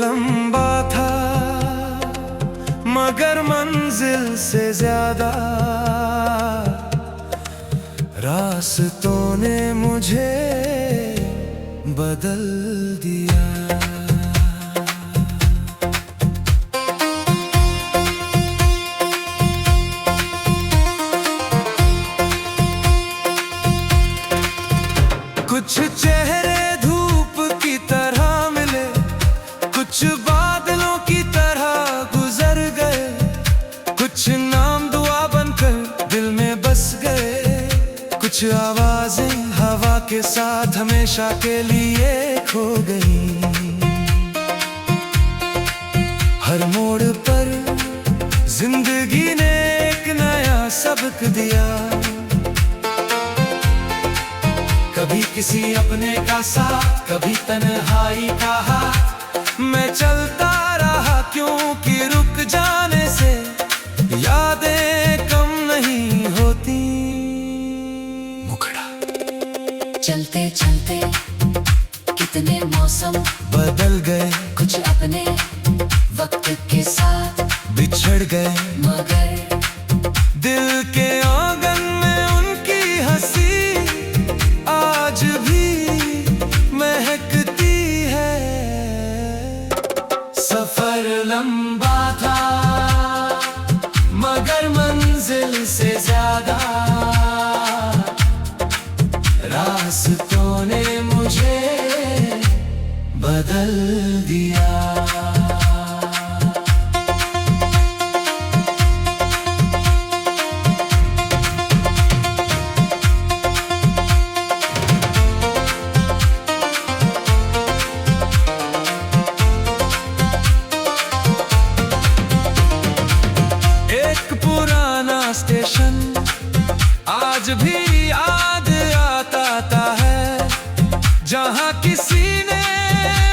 लंबा था मगर मंजिल से ज्यादा रास्तों ने मुझे बदल दिया। कुछ चेहरे धूप की तरह मिले, कुछ बादलों की तरह गुजर गए, कुछ नाम दुआ बनकर दिल में बस गए, कुछ आवाजें हवा के साथ हमेशा के लिए खो गई। हर मोड़ पर जिंदगी ने एक नया सबक दिया। कभी किसी अपने का साथ, कभी तन्हाई का हाथ। मैं चलता रहा क्योंकि रुक जाने से यादें कम नहीं होती। मुखड़ा चलते चलते कितने मौसम बदल गए, कुछ अपने वक्त के साथ बिछड़ गए, मगर दिल के आंगन में उनकी हंसी आज भी महकती है। सफर लंबा था मगर मंजिल से ज्यादा रास्तों ने मुझे बदल दिया। स्टेशन आज भी याद आता है, जहां किसी ने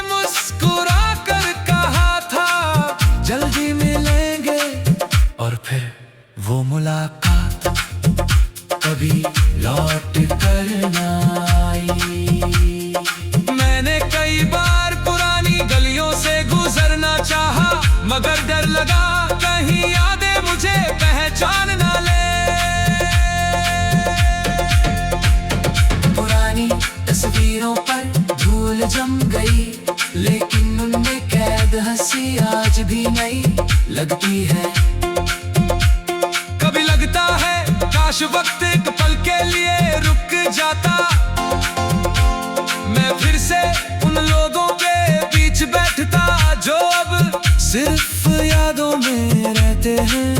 मुस्कुरा कर कहा था जल्दी मिलेंगे, और फिर वो मुलाकात कभी लौट कर ना आई। मैंने कई बार पुरानी गलियों से गुजरना चाहा, मगर डर लगा कहीं यादें मुझे पहचान ना ले। पुरानी तस्वीरों पर धूल जम गई, लेकिन उनमें कैद हंसी आज भी नई लगती है। कभी लगता है काश वक्त एक पल के लिए रुक जाता, मैं फिर से उन लोगों के बीच बैठता जो अब सिर्फ यादों में रहते हैं।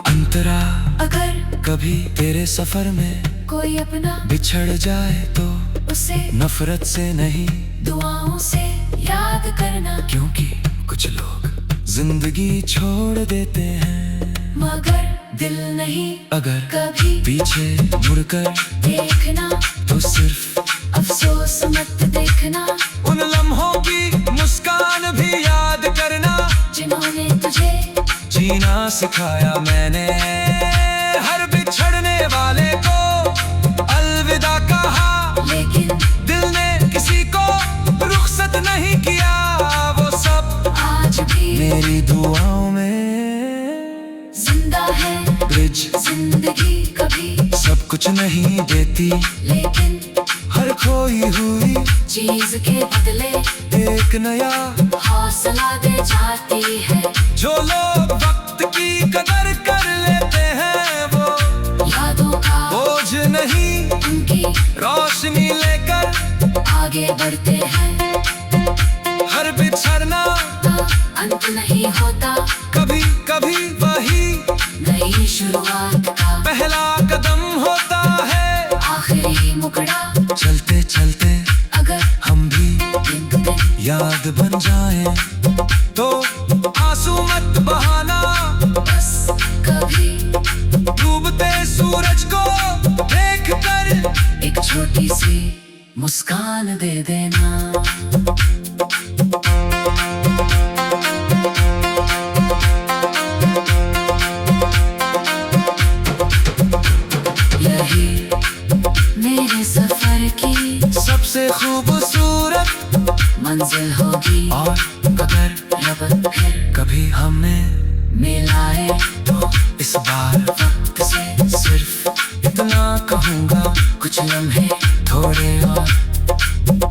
अंतरा अगर कभी तेरे सफर में कोई अपना बिछड़ जाए तो उसे नफरत से नहीं दुआओं से याद करना, क्योंकि कुछ लोग जिंदगी छोड़ देते हैं मगर दिल नहीं अगर कभी पीछे मुड़कर देखना, तो सिर्फ अफसोस मत देखना। उन लम्हों की मुस्कान भी याद करना जिन्होंने तुझे जीना सिखाया। मैंने हर बिछड़ने वाले को अलविदा कहा, लेकिन दिल ने किसी को रुखसत नहीं किया। वो सब आज भी मेरी दुआओं में जिंदा है। ब्रिज जिंदगी कभी सब कुछ नहीं देती, लेकिन हर खोई हुई चीज के बदले एक नया हौसला दे जाती है। जो लोग वक्त की कदर कर लेते हैं वो यादों का बोझ नहीं उनकी रोशनी लेकर आगे बढ़ते हैं। हर बिछड़ना अंत नहीं होता, कभी कभी वही नई शुरुआत का पहला कदम होता है। आखिरी मुकड़ा चलते चलते अगर हम भी दिन दिन याद बन जाएं तो आंसू मत बहाना। बस कभी डूबते सूरज को देख कर एक छोटी सी मुस्कान दे देना। यही मेरे सफर की सबसे खूबसूरत मंजिल होगी और कहूँगा, कुछ लम्हे थोड़े और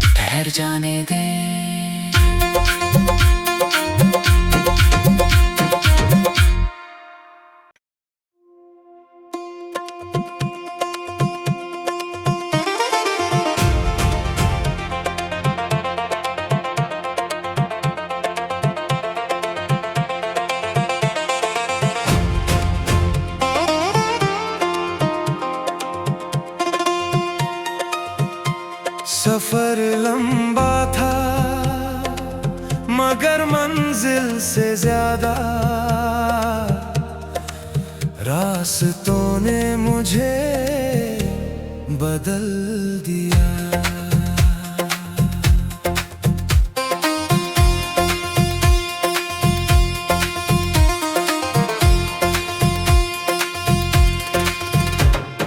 ठहर जाने दे। सफर लंबा था मगर मंजिल से ज्यादा रास्तों ने मुझे बदल दिया।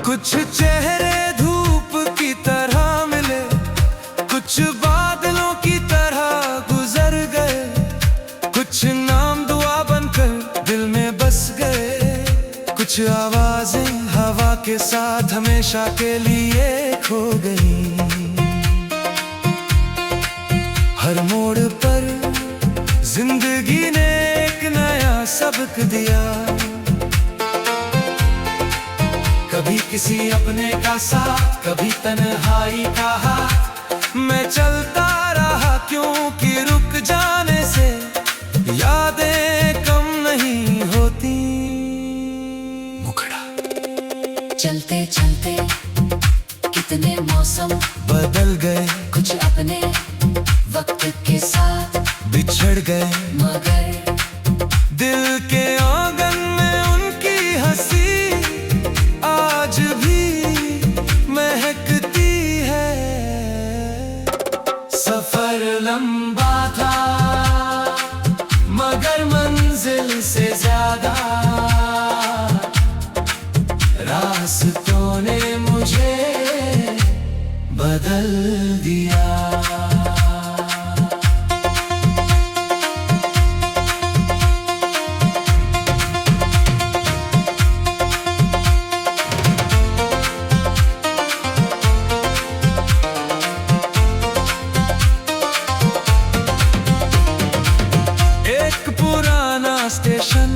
कुछ चेहरे धूप की तरह मिले, कुछ बादलों की तरह गुजर गए, कुछ नाम दुआ बनकर दिल में बस गए, कुछ आवाजें हवा के साथ हमेशा के लिए खो गई। हर मोड़ पर जिंदगी ने एक नया सबक दिया। कभी किसी अपने का साथ, कभी तन्हाई का हाथ, मैं चलता रहा क्योंकि रुक जाने से यादें कम नहीं होती। मुखड़ा चलते चलते कितने मौसम बदल गए, कुछ अपने वक्त के साथ बिछड़ गए, मगर दिल के आंगन में उनकी हंसी आज भी महकती है। सफर लंबा था मगर मंजिल से ज्यादा रास्तों ने मुझे बदल दिया। स्टेशन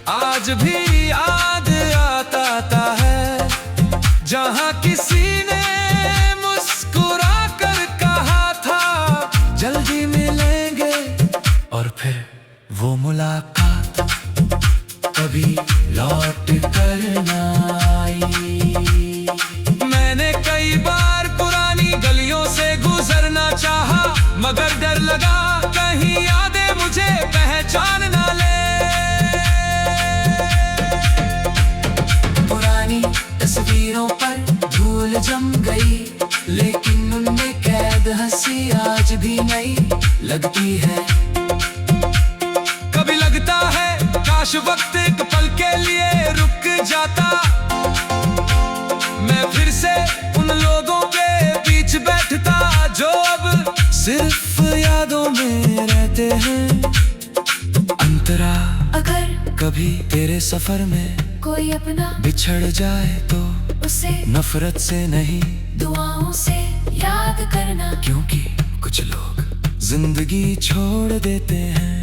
आज भी याद आता है, जहाँ किसी ने मुस्कुरा कर कहा था जल्दी मिलेंगे, और फिर वो मुलाकात कभी लौट कर न आई। मैंने कई बार पुरानी गलियों से गुजरना चाहा, मगर डर लगा कहीं यादें मुझे पहचान ना ले। पुरानी तस्वीरों पर धूल जम गई, लेकिन उनमें कैद हंसी आज भी नई लगती है। कभी लगता है काश वक्त एक पल के लिए रुक जाता, मैं फिर से उन लोगों के बीच बैठता जो अब सिर्फ यादों में रहते हैं। अंतरा अगर कभी तेरे सफर में कोई अपना बिछड़ जाए तो उसे नफरत से नहीं, दुआओं से याद करना, क्योंकि कुछ लोग जिंदगी छोड़ देते हैं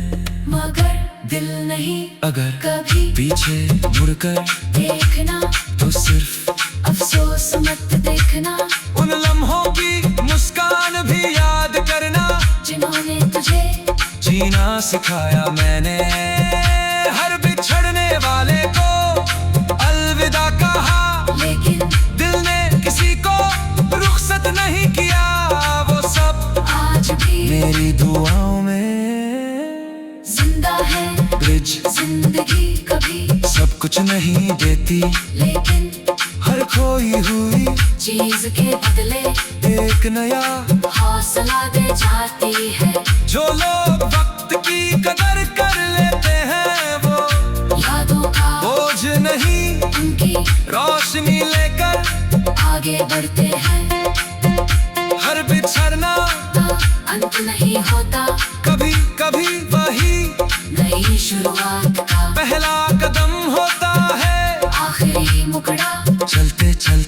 मगर दिल नहीं अगर कभी पीछे मुड़कर देखना, तो सिर्फ अफसोस मत देखना। उन लम्हों की मुस्कान भी याद करना जिन्होंने तुझे जीना सिखाया। मैंने हर बिछड़ने वाले को अलविदा कहा, लेकिन दिल ने किसी को रुखसत नहीं किया। वो सब आज भी मेरी दुआओं में जिंदा है। ब्रिज जिंदगी कभी सब कुछ नहीं देती, लेकिन हर खोई हुई चीज के बदले एक नया हौसला दे जाती है। जो लोग वक्त की कदर कर लेते हैं वो यादों का बोझ नहीं, उनकी रोशनी लेकर आगे बढ़ते हैं। हर बिछड़ना का अंत नहीं होता, कभी कभी वही नई शुरुआत का पहला कदम होता है। आखिरी मुकड़ा चलते चलते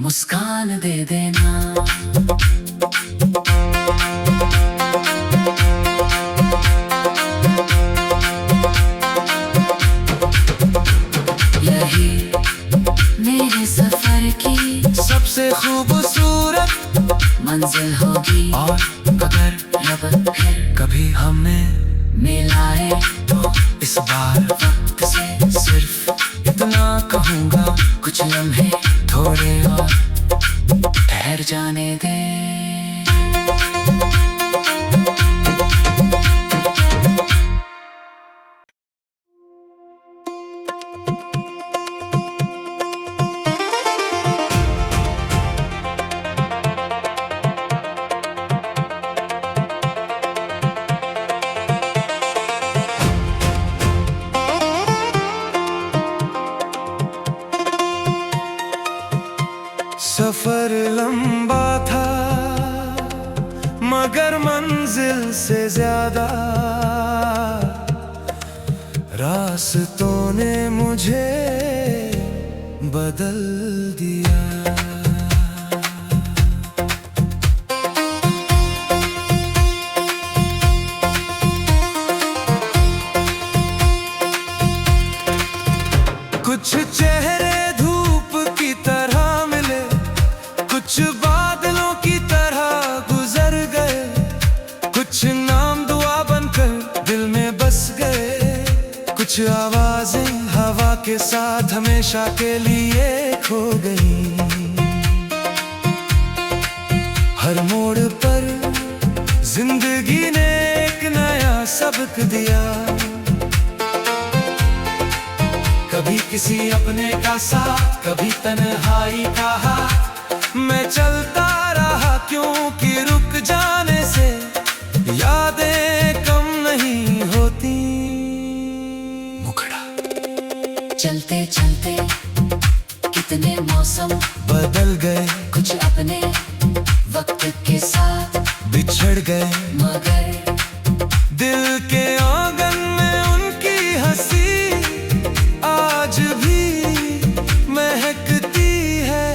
मुस्कान दे देना। यही मेरे सफर की सबसे खूबसूरत मंजिल होगी, और अगर रब फिर कभी हमें मिलाए तो इस बार वक्त से सिर्फ इतना कहूँगा, कुछ लम्हे थोड़े और ठहर जाने दे। सफर लंबा था मगर मंजिल से ज्यादा, रास्तों ने मुझे बदल दिया। कुछ चेहरे धूप की तरह मिले, कुछ बादलों की तरह गुजर गए, कुछ नाम दुआ बनकर दिल में बस गए, कुछ आवाजें हवा के साथ हमेशा के लिए खो गई। हर मोड़ पर जिंदगी ने एक नया सबक दिया, कभी किसी अपने का साथ, कभी तन्हाई का हाथ। मैं चलता रहा क्योंकि रुक जाने से यादें कम नहीं होती। मुखड़ा चलते चलते कितने मौसम बदल गए, कुछ अपने वक्त के साथ बिछड़ गए, मगर दिल के आंगन में उनकी हंसी आज भी महकती है।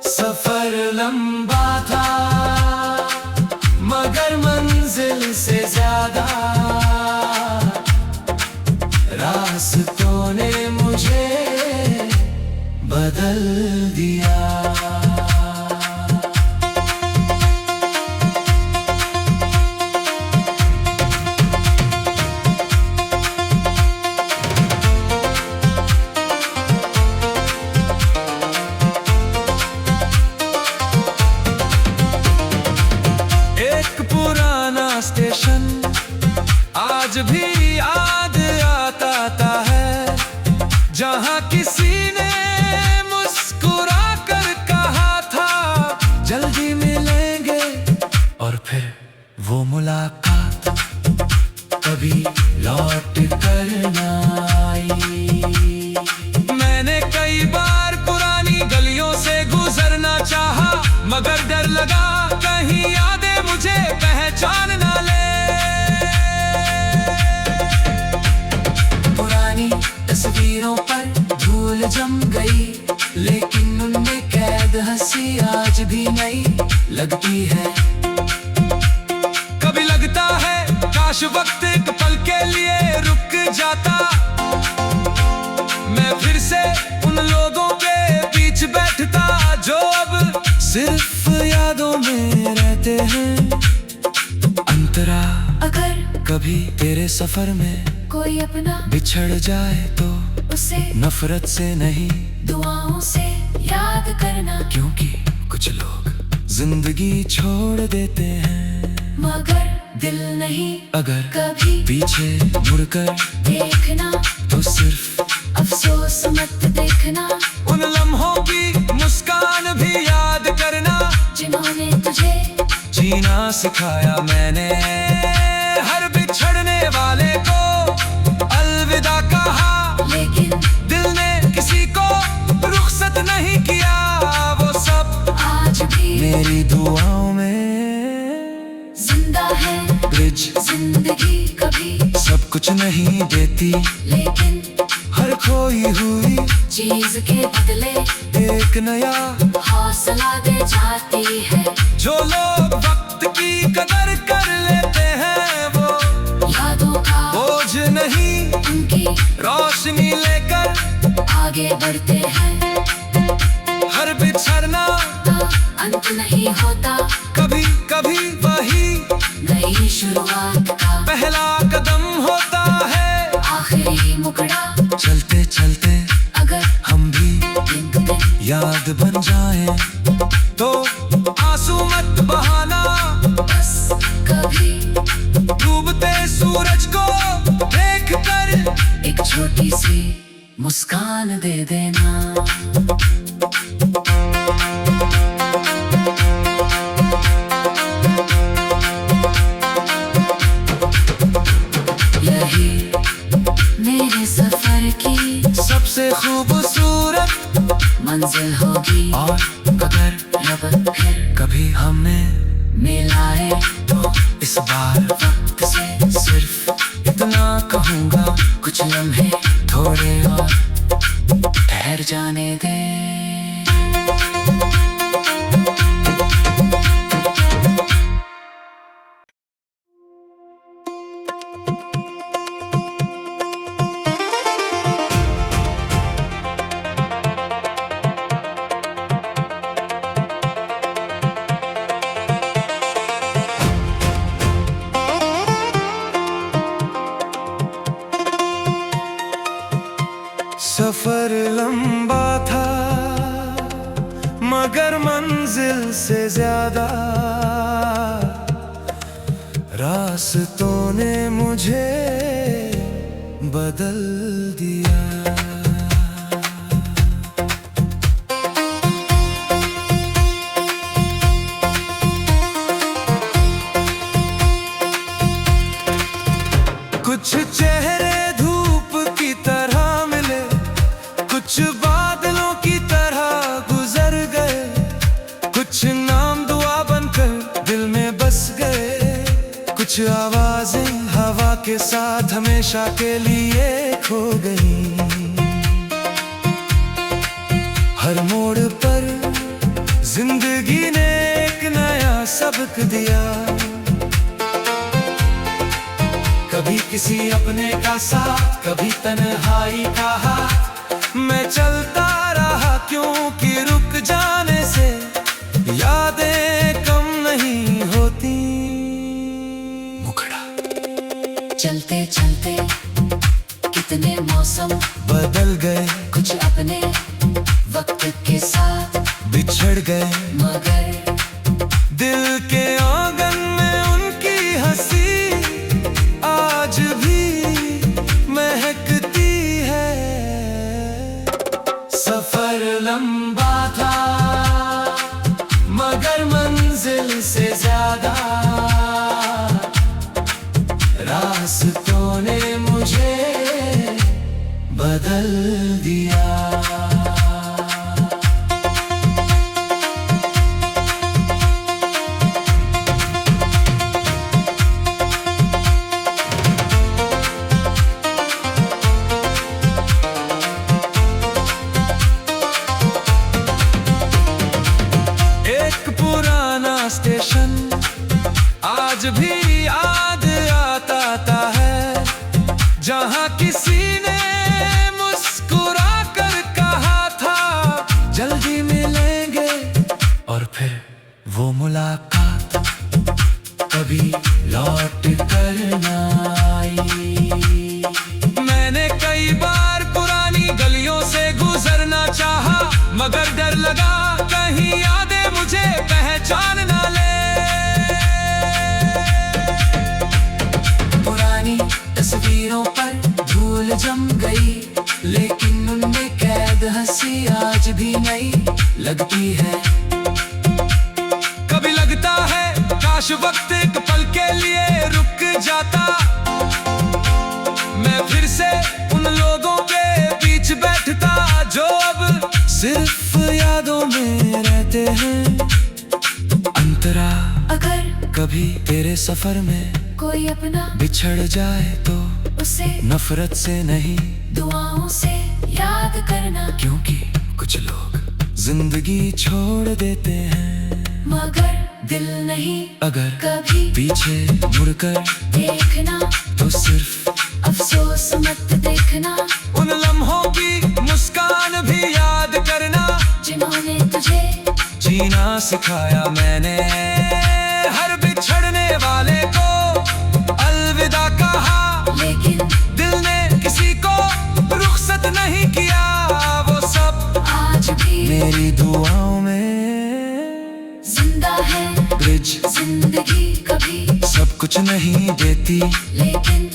सफर लंबा था मगर मंजिल से ज्यादा, रास्तों ने मुझे बदल दिया। स्टेशन आज भी याद आता है, जहाँ किसी ने मुस्कुरा कर कहा था जल्दी मिलेंगे, और फिर वो मुलाकात कभी लौट कर ना आई। मैंने कई बार पुरानी गलियों से गुजरना चाहा, मगर डर लगा कहीं यादें मुझे पहचान ना ले। पुरानी तस्वीरों पर धूल जम गई, लेकिन उनमें कैद हंसी आज भी नई लगती है। कभी लगता है काश वक्त एक पल के लिए रुक जाता, मैं फिर से उन लोगों के बीच बैठता जो अब सिर्फ यादों में रहते हैं। अंतरा अगर कभी तेरे सफर में कोई अपना बिछड़ जाए तो उसे नफरत से नहीं, दुआओं से याद करना, क्योंकि कुछ लोग जिंदगी छोड़ देते हैं, मगर दिल नहीं अगर कभी पीछे मुड़कर देखना, तो सिर्फ अफसोस मत देखना। उन लम्हों की मुस्कान भी याद करना, जिन्होंने तुझे जीना सिखाया। मैंने हर बिछड़ने वाले को अलविदा कहा, लेकिन दिल ने किसी को रुखसत नहीं किया। वो सब आज भी मेरी दुआओं में जिंदा है। ब्रिज जिंदगी कभी सब कुछ नहीं देती, लेकिन हर खोई हुई चीज के बदले एक एक नया हौसला दे जाती है। जो लोग वक्त की कदर कर लेते हैं वो यादों का बोझ नहीं उनकी रोशनी लेकर आगे बढ़ते हैं। हर बिछड़ना तो अंत नहीं होता, कभी कभी वही नई शुरुआत का पहला कदम होता है। आखिरी मुकड़ा चलते चलते अगर हम भी दिन ब दिन याद बन जाएं तो आंसू मत बहाना। बस कभी डूबते सूरज को देख कर एक छोटी सी मुस्कान दे देना। यही मेरे सफर की सबसे खूबसूरत मंजिल होगी। और अगर रब फिर कभी हमें मिलाए तो इस बार वक्त से सिर्फ इतना कहूँगा, कुछ लम्हे थोड़े और ठहर जाने दे। सफर लंबा था मगर मंजिल से ज्यादा रास्तों ने मुझे बदल दिया। कुछ चेहरे धूप की तरह मिले, कुछ बादलों की तरह गुजर गए, कुछ नाम दुआ बनकर दिल में बस गए, कुछ आवाजें हवा के साथ हमेशा के लिए खो गई। हर मोड़ पर जिंदगी ने एक नया सबक दिया। कभी किसी अपने का साथ, कभी तन्हाई का हाथ। मैं चलता रहा क्योंकि रुक जाने से यादें कम नहीं होती। मुखड़ा चलते चलते कितने मौसम बदल गए, कुछ अपने वक्त के साथ बिछड़ गए, मगर दिल के आंगन में उनकी हंसी आज भी महकती है। सफर लंबा था मगर मंजिल से ज्यादा रास्तों ने मुझे बदल दिया। स्टेशन आज भी याद आता है, जहाँ किसी ने मुस्कुरा कर कहा था जल्दी मिलेंगे, और फिर वो मुलाकात कभी लौट कर ना आई। मैंने कई बार पुरानी गलियों से गुजरना चाहा, मगर डर लगा कहीं यादें मुझे पहचान ना ले। पुरानी तस्वीरों पर धूल जम गई, लेकिन उनमें कैद हंसी आज भी नई लगती है। कभी लगता है काश वक्त एक पल के लिए रुक जाता, मैं फिर से उन लोगों के बीच बैठता जो अब सिर्फ यादों में रहते हैं। अंतरा अगर कभी तेरे सफर में कोई अपना बिछड़ जाए तो उसे नफरत से नहीं, दुआओं से याद करना, क्योंकि कुछ लोग जिंदगी छोड़ देते हैं, मगर दिल नहीं अगर कभी पीछे मुड़कर देखना, तो सिर्फ अफसोस मत देखना। उन लम्हों की मुस्कान भी याद करना, जिन्होंने तुझे जीना सिखाया मैंने। हर बिछड़ने वाले को अलविदा कहा, लेकिन दिल ने किसी को रुखसत नहीं किया। वो सब आज भी मेरी दुआओं में जिंदा है। ब्रिज जिंदगी कभी सब कुछ नहीं देती, लेकिन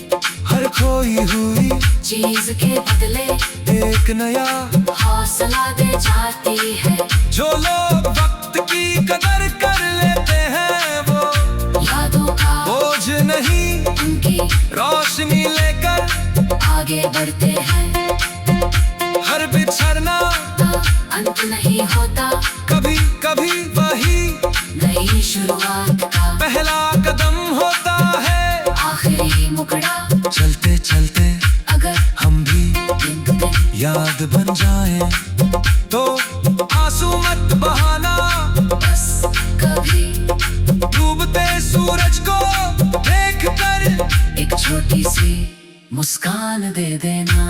हर खोई हुई चीज के बदले एक नया हौसला दे जाती है। जो लोग वक्त की कदर कर लेते हैं, वो यादों का बोझ नहीं उनकी रोशनी लेकर आगे बढ़ते हैं। हर बिछड़ना तो अंत नहीं होता, कभी कभी वही नई शुरुआत का पहला कदम होता है। आखिरी मुकड़ा चलते चलते अगर हम भी दिन दिन याद बन जाएं, तो आंसू मत बहाना। बस कभी डूबते सूरज को देख कर एक छोटी सी मुस्कान दे देना।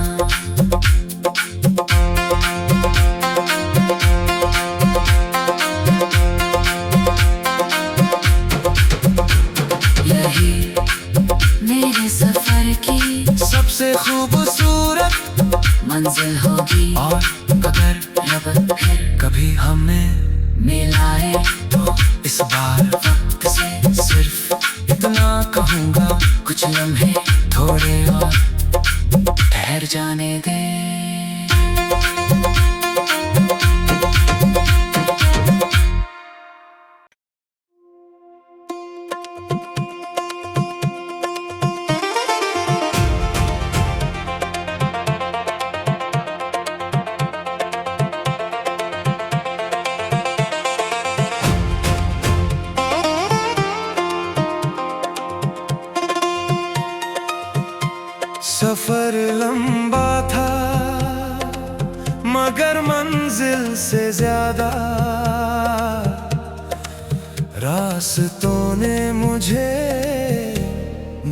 यही मेरे सफर की सबसे खूबसूरत मंजिल होगी, और अगर रब फिर कभी हमें मिलाए तो इस बार वक्त से सिर्फ इतना कहूँगा, कुछ लम्हे थोड़े और ठहर जाने दे। सफर लंबा था मगर मंजिल से ज्यादा, रास्तों ने मुझे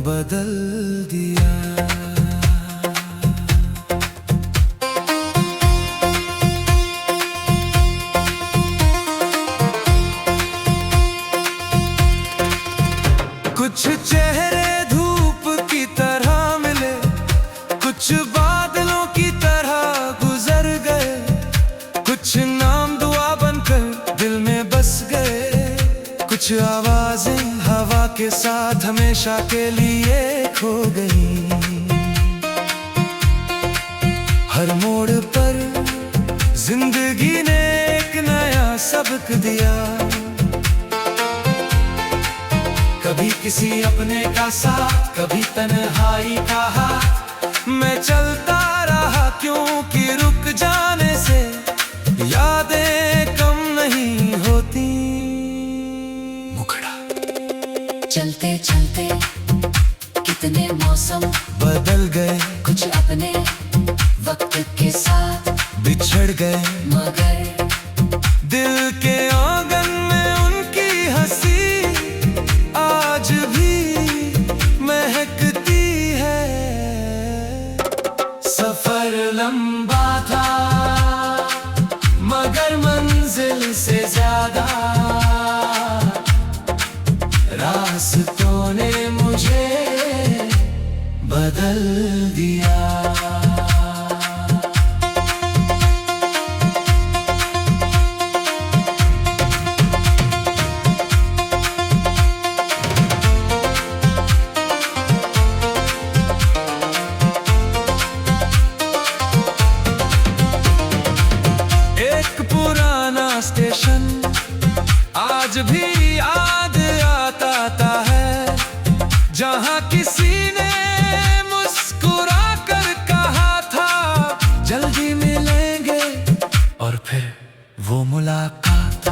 बदल दिया। कुछ चेहरे धूप की तरह मिले, कुछ बादलों की तरह गुजर गए, कुछ नाम दुआ बनकर दिल में बस गए, कुछ आवाजें हवा के साथ हमेशा के लिए खो गई। हर मोड़ पर जिंदगी ने एक नया सबक दिया, कभी किसी अपने का साथ, कभी तन्हाई का हाथ। मैं चलता रहा क्योंकि रुक जाने से यादें कम नहीं होती। मुखड़ा चलते चलते कितने मौसम बदल गए, कुछ अपने वक्त के साथ बिछड़ गए, मगर दिल के आंगन में उनकी हंसी आज भी महकती है। सफर लंबा था मगर मंजिल से ज्यादा, रास्तों ने मुझे बदल दिया। स्टेशन आज भी याद आता है, जहाँ किसी ने मुस्कुरा कर कहा था जल्दी मिलेंगे, और फिर वो मुलाकात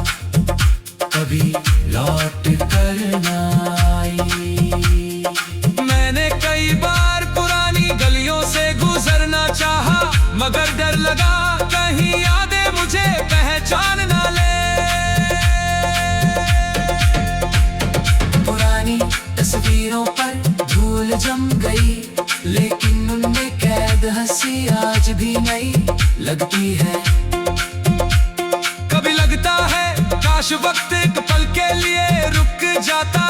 कभी लौट कर ना आई। मैंने कई बार पुरानी गलियों से गुजरना चाहा, मगर डर लगा कहीं यादें मुझे पहचान काश वक्त एक पल के लिए रुक जाता,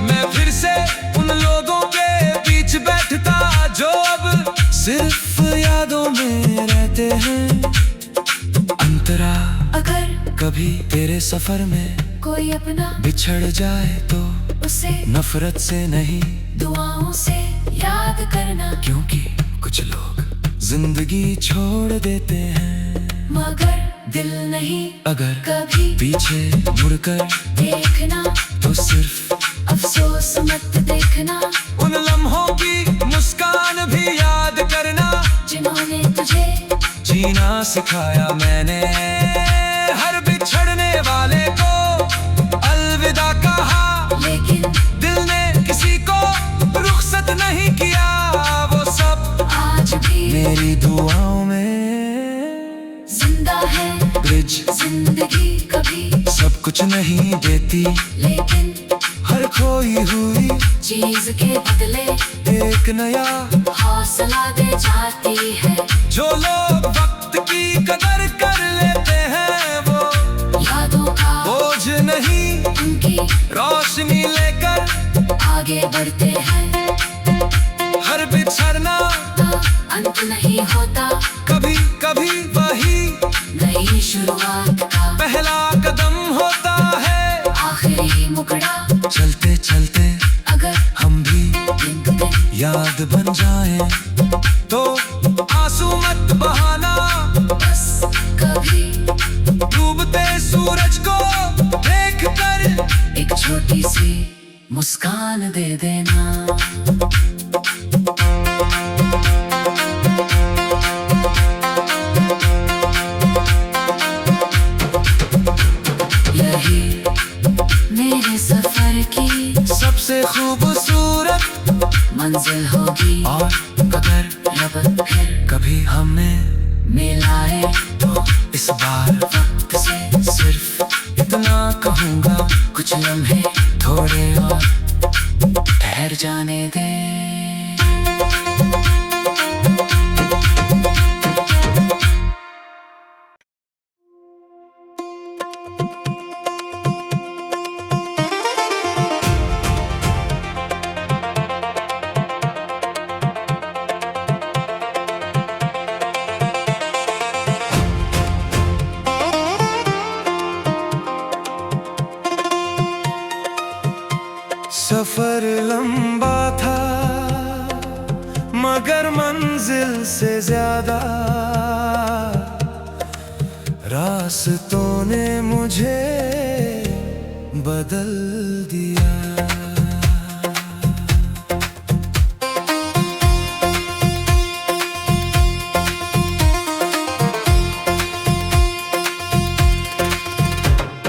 मैं फिर से उन लोगों के बीच बैठता जो अब सिर्फ यादों में रहते हैं। अंतरा अगर कभी तेरे सफर में कोई अपना बिछड़ जाए तो उसे नफरत से नहीं, दुआओं से याद करना, क्योंकि कुछ लोग जिंदगी छोड़ देते हैं, मगर दिल नहीं अगर कभी पीछे मुड़कर देखना, तो सिर्फ अफसोस मत देखना। उन लम्हों की मुस्कान भी याद करना, जिन्होंने तुझे जीना सिखाया मैंने। हर बिछड़ने वाले को अलविदा कहा, लेकिन दिल ने किसी को रुखसत नहीं किया। वो सब आज भी मेरी दुआओं में जिंदा है। ब्रिज जिंदगी कभी सब कुछ नहीं देती, लेकिन हर खोई हुई चीज के बदले एक नया हौसला दे जाती है। जो लोग वक्त की कदर कर लेते हैं वो यादों का बोझ नहीं, उनकी रोशनी लेकर आगे बढ़ते हैं। हर बिछड़ना का अंत नहीं होता, कभी कभी वही नई शुरुआत का पहला कदम होता है। आखिरी मुकड़ा चलते चलते अगर हम भी दिन दिन याद बन जाएं, तो आंसू मत बहाना। बस कभी डूबते सूरज को देख कर एक छोटी सी मुस्कान दे देना। यही मेरे सफर की सबसे खूबसूरत मंजिल होगी, और अगर रब फिर कभी हमने मिलाए तो इस बार वक्त से सिर्फ इतना कहूँगा, कुछ लम्हे थोड़े और ठहर जाने दे। सफर लंबा था मगर मंजिल से ज्यादा, रास्तों ने मुझे बदल दिया।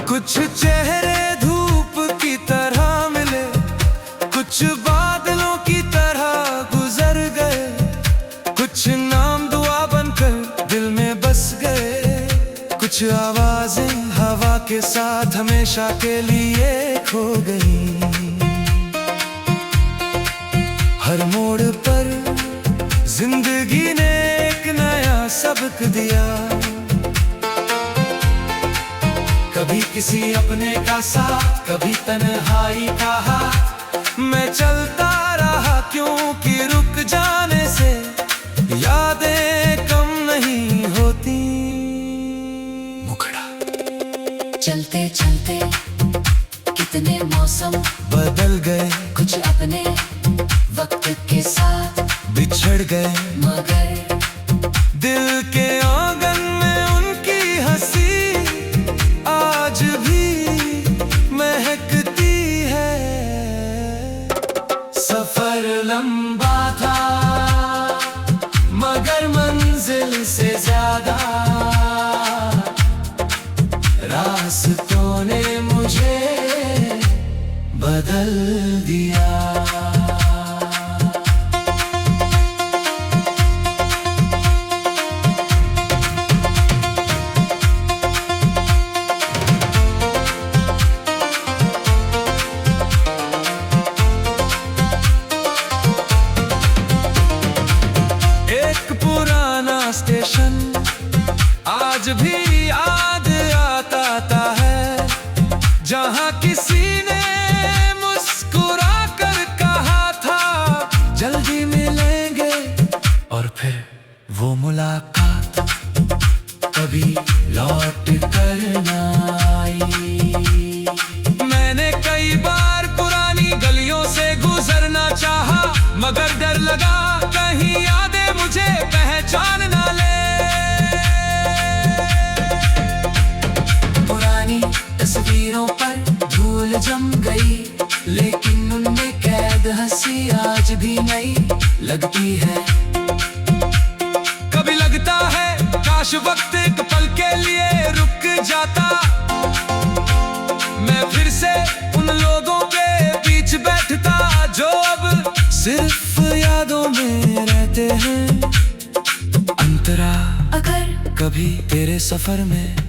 कुछ चेहरे धूप की तरह मिले, कुछ बादलों की तरह गुजर गए, कुछ नाम दुआ बनकर दिल में बस गए, कुछ आवाजें हवा के साथ हमेशा के लिए खो गई। हर मोड़ पर जिंदगी ने एक नया सबक दिया, कभी किसी अपने का साथ, कभी तन्हाई का हाथ। मैं चलता रहा क्योंकि रुक जाने से यादें कम नहीं होती। मुखड़ा चलते चलते कितने मौसम बदल गए, कुछ अपने वक्त के साथ बिछड़ गए, मगर दिल के आंगन में उनकी हंसी आज भी महकती है। सफर लंबा था मगर मंजिल से ज्यादा, रास्तों ने मुझे बदल दिया। स्टेशन आज भी याद आता लौट कर ना आई। मैंने कई बार पुरानी गलियों से गुजरना चाहा, मगर डर लगा कहीं यादें मुझे पहचान ना ले। पुरानी तस्वीरों पर धूल जम गई, लेकिन उनमें कैद हंसी आज भी नई लगती है। कभी लगता है काश वक्त एक पल के लिए रुक जाता, मैं फिर से उन लोगों के बीच बैठता जो अब सिर्फ यादों में रहते हैं। अंतरा अगर कभी तेरे सफर में